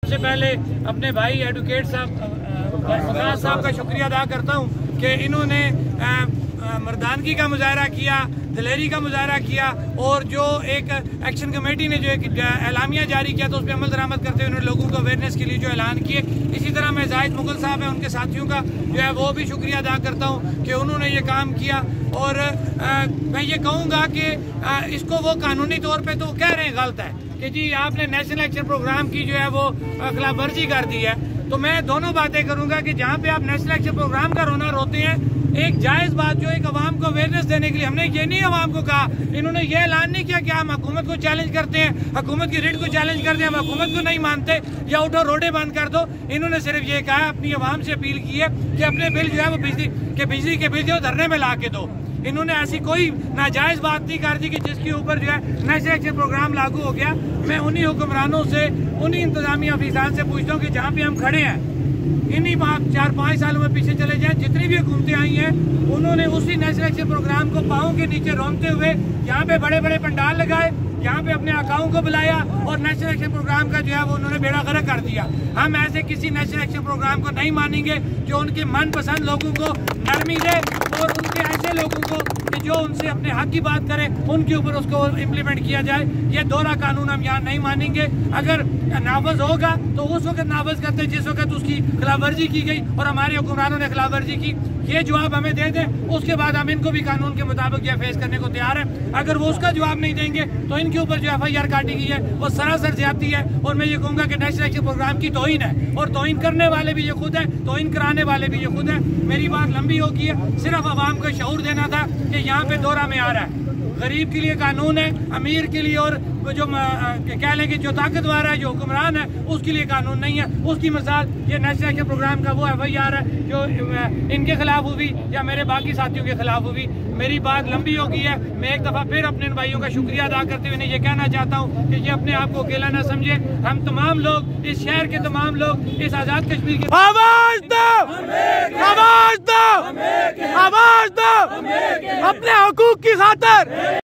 सबसे पहले अपने भाई एडवोकेट साहब का शुक्रिया अदा करता हूँ कि इन्होंने मर्दानगी का मुजाहरा किया, दिलेरी का मुजाहरा किया और जो एक एक्शन कमेटी ने जो एक एलामिया जारी किया तो उस पर अमल दरामद करते हुए उन्होंने लोगों को अवेयरनेस के लिए जो ऐलान किए। इसी तरह मैं जाहिद मुगल साहब हैं, उनके साथियों का जो है वो भी शुक्रिया अदा करता हूँ कि उन्होंने ये काम किया। और मैं ये कहूँगा कि इसको वो कानूनी तौर पर तो कह रहे हैं गलत है कि जी आपने नेशनल एक्शन प्रोग्राम की जो है वो खिलाफ वर्जी कर दी है। तो मैं दोनों बातें करूंगा कि जहाँ पे आप नेशनल एक्शन प्रोग्राम का रोना रोते हैं, एक जायज बात जो एक अवाम को अवेयरनेस देने के लिए हमने ये नहीं अवाम को कहा, इन्होंने ये ऐलान नहीं किया कि हम हुकूमत को चैलेंज करते हैं, हुकूमत की रिट को चैलेंज करते हैं, हम हुकूमत को नहीं मानते या उठो रोडे बंद कर दो। इन्होंने सिर्फ ये कहा, अपनी अवाम से अपील की है कि अपने बिल जो है वो बिजली के बिल जो धरने में ला के दो। इन्होंने ऐसी कोई नाजायज बात नहीं कर दी कि जिसके ऊपर जो है नेशनल एक्शन प्रोग्राम लागू हो गया। मैं उन्हीं हुक्मरानों से, उन्हीं इंतजामी अफीसान से पूछता हूँ कि जहाँ पे हम खड़े हैं, इन्हीं 4-5 सालों में पीछे चले जाएं, जितनी भी हुकूमतें आई हैं उन्होंने उसी नेशनल एक्शन प्रोग्राम को पाँव के नीचे रोनते हुए यहाँ पे बड़े बड़े पंडाल लगाए, यहाँ पे अपने आकाओं को बुलाया और नेशनल एक्शन प्रोग्राम का जो है वो उन्होंने बेड़ा गर्क कर दिया। हम ऐसे किसी नेशनल एक्शन प्रोग्राम को नहीं मानेंगे जो उनके मनपसंद लोगों को नरमी दे और उनके ऐसे लोगों को कि जो उनसे अपने हक की बात करें उनके ऊपर उसको इम्प्लीमेंट किया जाए। ये दोहरा कानून हम यहाँ नहीं मानेंगे। अगर नाफज होगा तो उस वक्त नाफज करते जिस वक्त उसकी खिलाफवर्जी की गई और हमारे हुक्मरानों ने खिलाफवर्जी की। ये जवाब हमें दे दें, उसके बाद हम इनको भी कानून के मुताबिक यह फेस करने को तैयार है। अगर वो उसका जवाब नहीं देंगे तो इनके ऊपर जो FIR काटी गई है वो सरासर ज्यादती है। और मैं ये कहूँगा कि नेशनल एक्शन प्रोग्राम की तौहीन है और तौहीन करने वाले भी ये खुद है, तौहीन कराने वाले भी ये खुद है। मेरी बात लंबी हो गई है, सिर्फ आवाम को शऊर देना था कि यहाँ पे दौरा में आ रहा है। गरीब के लिए कानून है, अमीर के लिए और जो कह लें कि जो ताकतवर है, जो हुक्मरान है, उसके लिए कानून नहीं है। उसकी मिसाल ये नेशनल एक्शन प्रोग्राम का वो FIR है जो इनके खिलाफ हुई या मेरे बाकी साथियों के खिलाफ हुई। मेरी बात लंबी हो गई है। मैं एक दफा फिर अपने भाइयों का शुक्रिया अदा करते हुए ये कहना चाहता हूँ कि ये अपने आप को अकेला न समझे। हम तमाम लोग, इस शहर के तमाम लोग, इस आजाद कश्मीर के आवाज दो, आवाज दो, आवाज दो, अपने हकूक की खातिर।